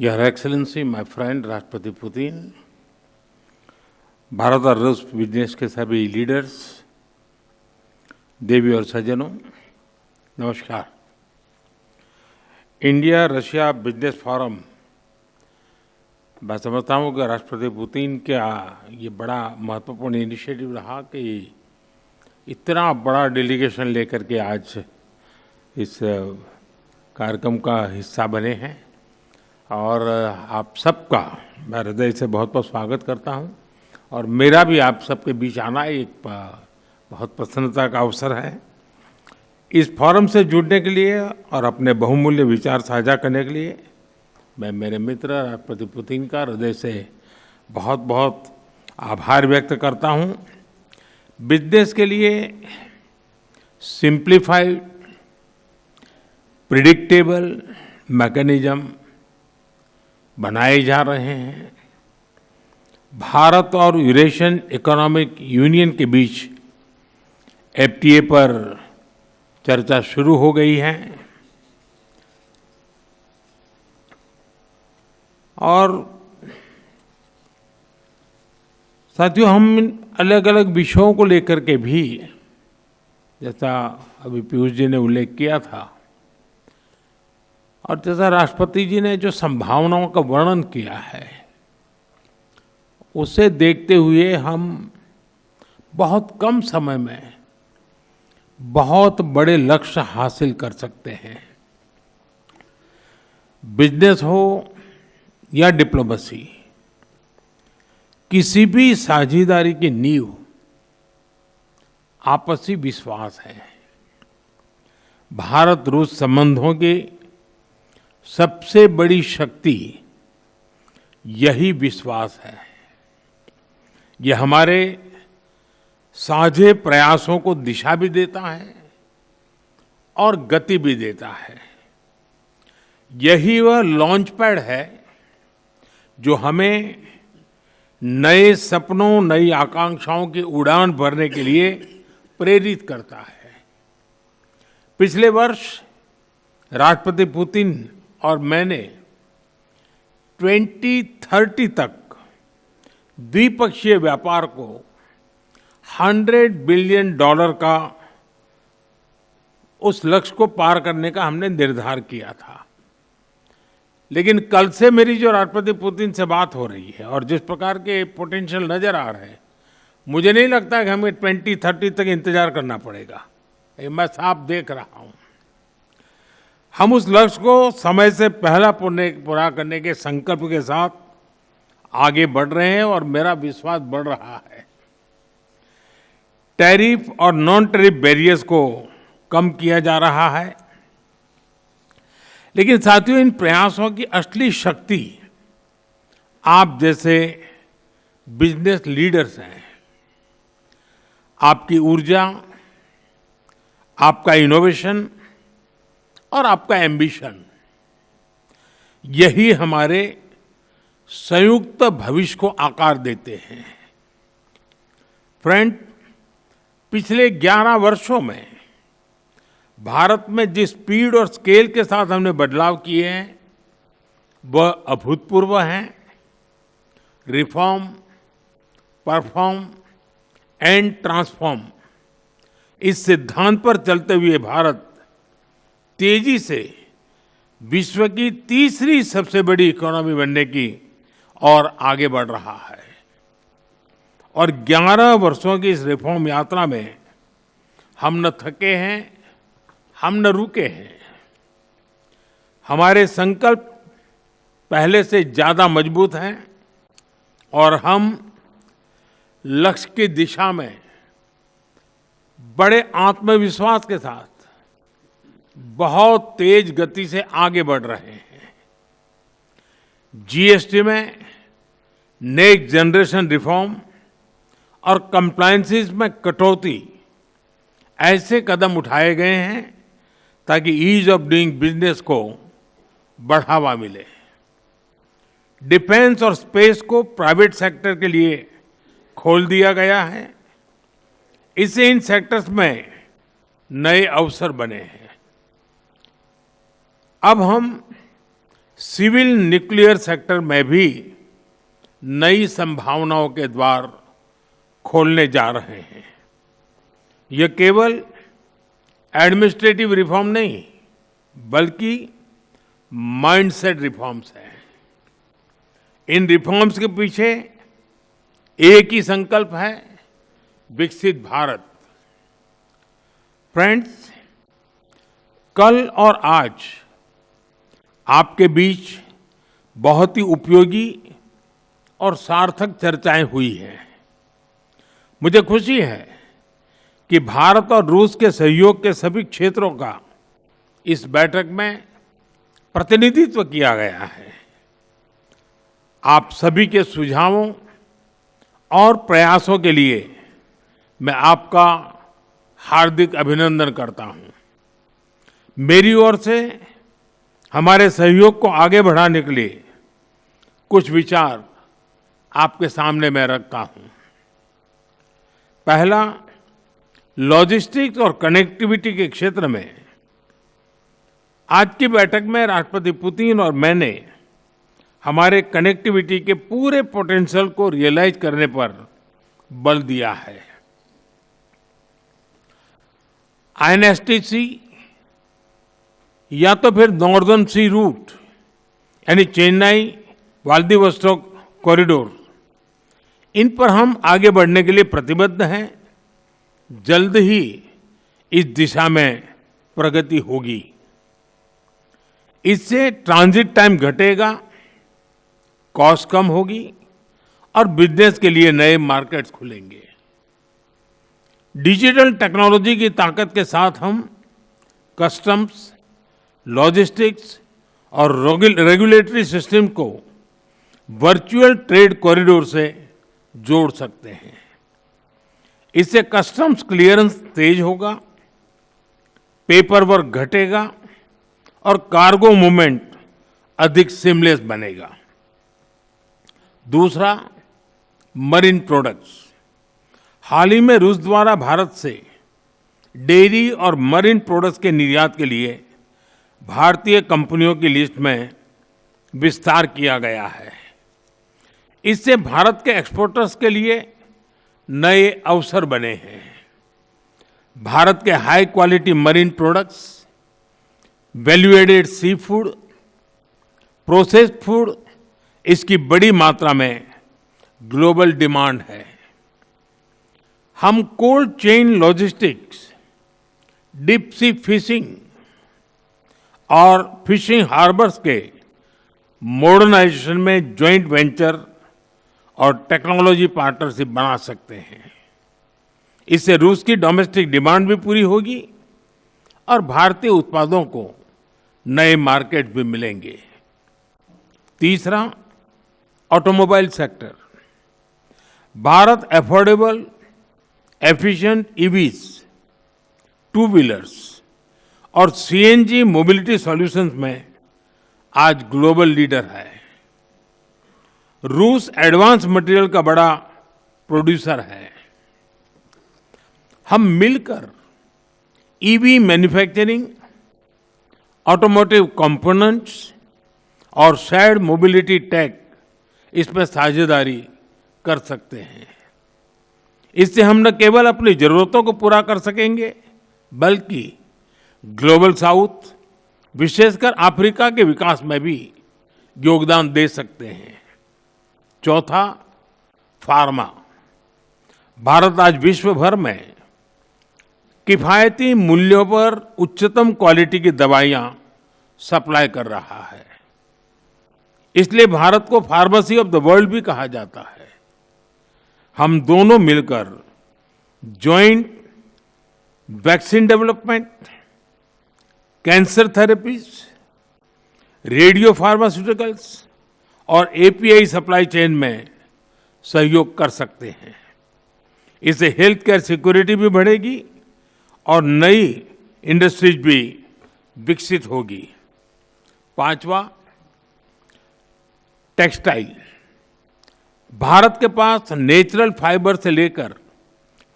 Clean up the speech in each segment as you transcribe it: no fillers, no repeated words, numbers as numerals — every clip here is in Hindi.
Your Excellency, my friend राष्ट्रपति पुतिन, भारत और रूस बिजनेस के सभी लीडर्स, देवी और सज्जनों, नमस्कार। इंडिया रशिया बिजनेस फोरम, मैं समझता हूँ कि राष्ट्रपति पुतिन का ये बड़ा महत्वपूर्ण इनिशिएटिव रहा कि इतना बड़ा डेलीगेशन लेकर के आज इस कार्यक्रम का हिस्सा बने हैं और आप सबका मैं हृदय से बहुत बहुत स्वागत करता हूं और मेरा भी आप सबके बीच आना एक बहुत प्रसन्नता का अवसर है। इस फोरम से जुड़ने के लिए और अपने बहुमूल्य विचार साझा करने के लिए मैं मेरे मित्र राष्ट्रपति पुतिन का हृदय से बहुत बहुत आभार व्यक्त करता हूं। बिजनेस के लिए सिंप्लीफाइड प्रिडिक्टेबल मैकेनिज्म बनाए जा रहे हैं। भारत और यूरेशियन इकोनॉमिक यूनियन के बीच एफटीए पर चर्चा शुरू हो गई है और साथियों, हम अलग अलग विषयों को लेकर के भी, जैसा अभी पीयूष जी ने उल्लेख किया था और जैसा राष्ट्रपति जी ने जो संभावनाओं का वर्णन किया है, उसे देखते हुए हम बहुत कम समय में बहुत बड़े लक्ष्य हासिल कर सकते हैं। बिजनेस हो या डिप्लोमेसी, किसी भी साझेदारी की नींव आपसी विश्वास है। भारत रूस संबंधों की सबसे बड़ी शक्ति यही विश्वास है। यह हमारे साझे प्रयासों को दिशा भी देता है और गति भी देता है। यही वह लॉन्च पैड है जो हमें नए सपनों, नई आकांक्षाओं की उड़ान भरने के लिए प्रेरित करता है। पिछले वर्ष राष्ट्रपति पुतिन और मैंने 2030 तक द्विपक्षीय व्यापार को $100 बिलियन का उस लक्ष्य को पार करने का हमने निर्धार किया था। लेकिन कल से मेरी जो राष्ट्रपति पुतिन से बात हो रही है और जिस प्रकार के पोटेंशियल नजर आ रहे हैं, मुझे नहीं लगता कि हमें 2030 तक इंतजार करना पड़ेगा। मैं साफ देख रहा हूं। हम उस लक्ष्य को समय से पहला पूरा करने के संकल्प के साथ आगे बढ़ रहे हैं और मेरा विश्वास बढ़ रहा है। टैरिफ और नॉन टैरिफ बैरियर्स को कम किया जा रहा है, लेकिन साथियों, इन प्रयासों की असली शक्ति आप जैसे बिजनेस लीडर्स हैं। आपकी ऊर्जा, आपका इनोवेशन और आपका एम्बिशन, यही हमारे संयुक्त भविष्य को आकार देते हैं। फ्रेंड, पिछले 11 वर्षों में भारत में जिस स्पीड और स्केल के साथ हमने बदलाव किए हैं, वह अभूतपूर्व हैं। रिफॉर्म, परफॉर्म एंड ट्रांसफॉर्म, इस सिद्धांत पर चलते हुए भारत तेजी से विश्व की तीसरी सबसे बड़ी इकोनॉमी बनने की और आगे बढ़ रहा है। और 11 वर्षों की इस रिफॉर्म यात्रा में हम न थके हैं, हम न रुके हैं। हमारे संकल्प पहले से ज्यादा मजबूत हैं और हम लक्ष्य की दिशा में बड़े आत्मविश्वास के साथ बहुत तेज गति से आगे बढ़ रहे हैं। जीएसटी में नेक्स्ट जनरेशन रिफॉर्म और कंप्लायंसेस में कटौती, ऐसे कदम उठाए गए हैं ताकि ईज ऑफ डूइंग बिजनेस को बढ़ावा मिले। डिफेंस और स्पेस को प्राइवेट सेक्टर के लिए खोल दिया गया है। इससे इन सेक्टर्स में नए अवसर बने हैं। अब हम सिविल न्यूक्लियर सेक्टर में भी नई संभावनाओं के द्वार खोलने जा रहे हैं। ये केवल एडमिनिस्ट्रेटिव रिफॉर्म नहीं, बल्कि माइंडसेट रिफॉर्म्स हैं। इन रिफॉर्म्स के पीछे एक ही संकल्प है, विकसित भारत। फ्रेंड्स, कल और आज आपके बीच बहुत ही उपयोगी और सार्थक चर्चाएं हुई हैं। मुझे खुशी है कि भारत और रूस के सहयोग के सभी क्षेत्रों का इस बैठक में प्रतिनिधित्व किया गया है। आप सभी के सुझावों और प्रयासों के लिए मैं आपका हार्दिक अभिनंदन करता हूं। मेरी ओर से हमारे सहयोग को आगे बढ़ाने के लिए कुछ विचार आपके सामने मैं रखता हूं। पहला, लॉजिस्टिक्स और कनेक्टिविटी के क्षेत्र में आज की बैठक में राष्ट्रपति पुतिन और मैंने हमारे कनेक्टिविटी के पूरे पोटेंशियल को रियलाइज करने पर बल दिया है। आईएनएसटीसी या तो फिर नॉर्दर्न सी रूट यानी चेन्नई व्लादिवोस्टोक कॉरिडोर, इन पर हम आगे बढ़ने के लिए प्रतिबद्ध हैं। जल्द ही इस दिशा में प्रगति होगी। इससे ट्रांजिट टाइम घटेगा, कॉस्ट कम होगी और बिजनेस के लिए नए मार्केट्स खुलेंगे। डिजिटल टेक्नोलॉजी की ताकत के साथ हम कस्टम्स, लॉजिस्टिक्स और रेगुलेटरी सिस्टम को वर्चुअल ट्रेड कॉरिडोर से जोड़ सकते हैं। इससे कस्टम्स क्लियरेंस तेज होगा, पेपर वर्क घटेगा और कार्गो मूवमेंट अधिक सीमलेस बनेगा। दूसरा, मरीन प्रोडक्ट्स। हाल ही में रूस द्वारा भारत से डेयरी और मरीन प्रोडक्ट्स के निर्यात के लिए भारतीय कंपनियों की लिस्ट में विस्तार किया गया है। इससे भारत के एक्सपोर्टर्स के लिए नए अवसर बने हैं। भारत के high quality marine products, value added sea food, processed food, इसकी बड़ी मात्रा में ग्लोबल डिमांड है। हम cold chain logistics, deep sea fishing और फिशिंग हार्बर्स के मॉडर्नाइजेशन में जॉइंट वेंचर और टेक्नोलॉजी पार्टनरशिप बना सकते हैं। इससे रूस की डोमेस्टिक डिमांड भी पूरी होगी और भारतीय उत्पादों को नए मार्केट भी मिलेंगे। तीसरा, automobile sector. Bharat affordable, efficient EVs, two wheelers और सीएनजी मोबिलिटी सॉल्यूशंस में आज ग्लोबल लीडर है। रूस एडवांस मटेरियल का बड़ा प्रोड्यूसर है। हम मिलकर ईवी मैन्युफैक्चरिंग, ऑटोमोटिव कंपोनेंट्स और शेयर्ड मोबिलिटी टेक, इसमें साझेदारी कर सकते हैं। इससे हम न केवल अपनी जरूरतों को पूरा कर सकेंगे, बल्कि ग्लोबल साउथ, विशेषकर अफ्रीका के विकास में भी योगदान दे सकते हैं। चौथा, फार्मा। भारत आज विश्व भर में किफायती मूल्यों पर उच्चतम क्वालिटी की दवाइयां सप्लाई कर रहा है। इसलिए भारत को फार्मेसी ऑफ द वर्ल्ड भी कहा जाता है। हम दोनों मिलकर joint vaccine development, cancer therapies, radio pharmaceuticals और एपीआई सप्लाई चेन में सहयोग कर सकते हैं। इससे हेल्थ केयर सिक्योरिटी भी बढ़ेगी और नई इंडस्ट्रीज भी विकसित होगी। पांचवा, टेक्सटाइल। भारत के पास नेचुरल फाइबर से लेकर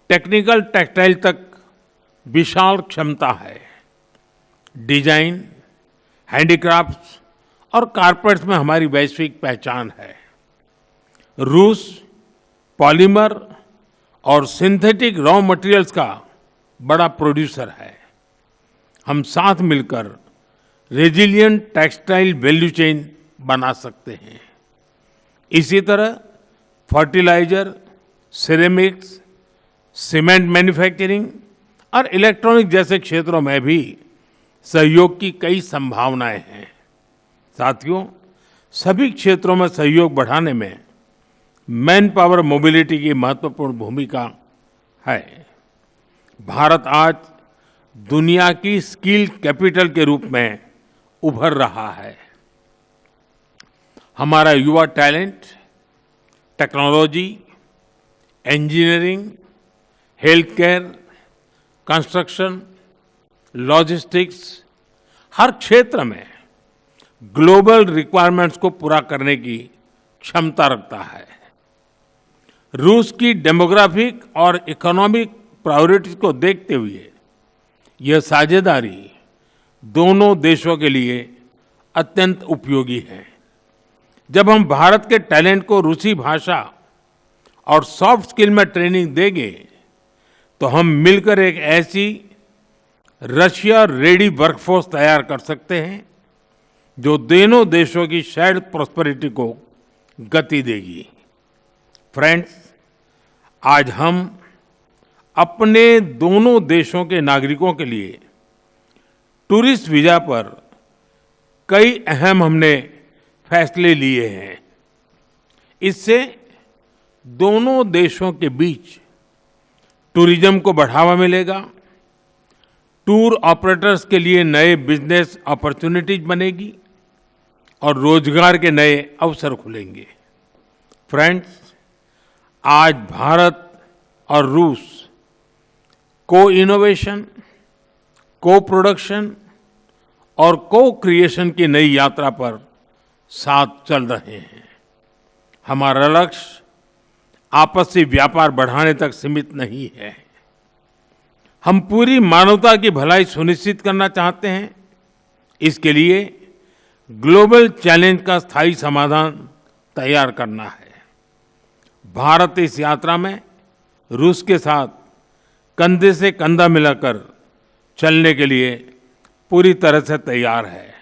टेक्निकल टेक्सटाइल तक विशाल क्षमता है। डिजाइन, हैंडीक्राफ्ट्स और कारपेट्स में हमारी वैश्विक पहचान है। रूस पॉलीमर और सिंथेटिक रॉ मटेरियल्स का बड़ा प्रोड्यूसर है। हम साथ मिलकर रेजिलिएंट टेक्सटाइल वैल्यू चेन बना सकते हैं। इसी तरह फर्टिलाइजर, सिरेमिक्स, सीमेंट मैन्युफैक्चरिंग और इलेक्ट्रॉनिक जैसे क्षेत्रों में भी सहयोग की कई संभावनाएं हैं। साथियों, सभी क्षेत्रों में सहयोग बढ़ाने में मैन पावर मोबिलिटी की महत्वपूर्ण भूमिका है। भारत आज दुनिया की स्किल कैपिटल के रूप में उभर रहा है। हमारा युवा talent technology, engineering, health care, construction, logistics, हर क्षेत्र में ग्लोबल रिक्वायरमेंट्स को पूरा करने की क्षमता रखता है। रूस की डेमोग्राफिक और इकोनॉमिक प्रायोरिटीज को देखते हुए यह साझेदारी दोनों देशों के लिए अत्यंत उपयोगी है। जब हम भारत के टैलेंट को रूसी भाषा और सॉफ्ट स्किल में ट्रेनिंग देंगे तो हम मिलकर एक ऐसी रशिया रेडी वर्कफोर्स तैयार कर सकते हैं जो दोनों देशों की शेयर्ड प्रॉस्पेरिटी को गति देगी। फ्रेंड्स, आज हम अपने दोनों देशों के नागरिकों के लिए टूरिस्ट वीजा पर कई अहम हमने फैसले लिए हैं। इससे दोनों देशों के बीच टूरिज्म को बढ़ावा मिलेगा, टूर ऑपरेटर्स के लिए नए बिजनेस अपॉर्चुनिटीज बनेगी और रोजगार के नए अवसर खुलेंगे। फ्रेंड्स, आज भारत और रूस को इनोवेशन, को प्रोडक्शन और को क्रिएशन की नई यात्रा पर साथ चल रहे हैं। हमारा लक्ष्य आपसी व्यापार बढ़ाने तक सीमित नहीं है। हम पूरी मानवता की भलाई सुनिश्चित करना चाहते हैं। इसके लिए ग्लोबल चैलेंज का स्थायी समाधान तैयार करना है। भारत इस यात्रा में रूस के साथ कंधे से कंधा मिलाकर चलने के लिए पूरी तरह से तैयार है।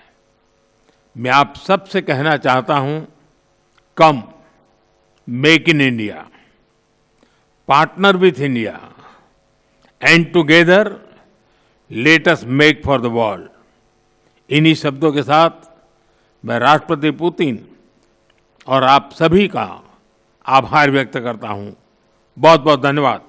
मैं आप सबसे कहना चाहता हूं, कम make in India, partner with India and together let us make for the world. इन्हीं शब्दों के साथ मैं राष्ट्रपति पुतिन और आप सभी का आभार व्यक्त करता हूं। बहुत बहुत धन्यवाद।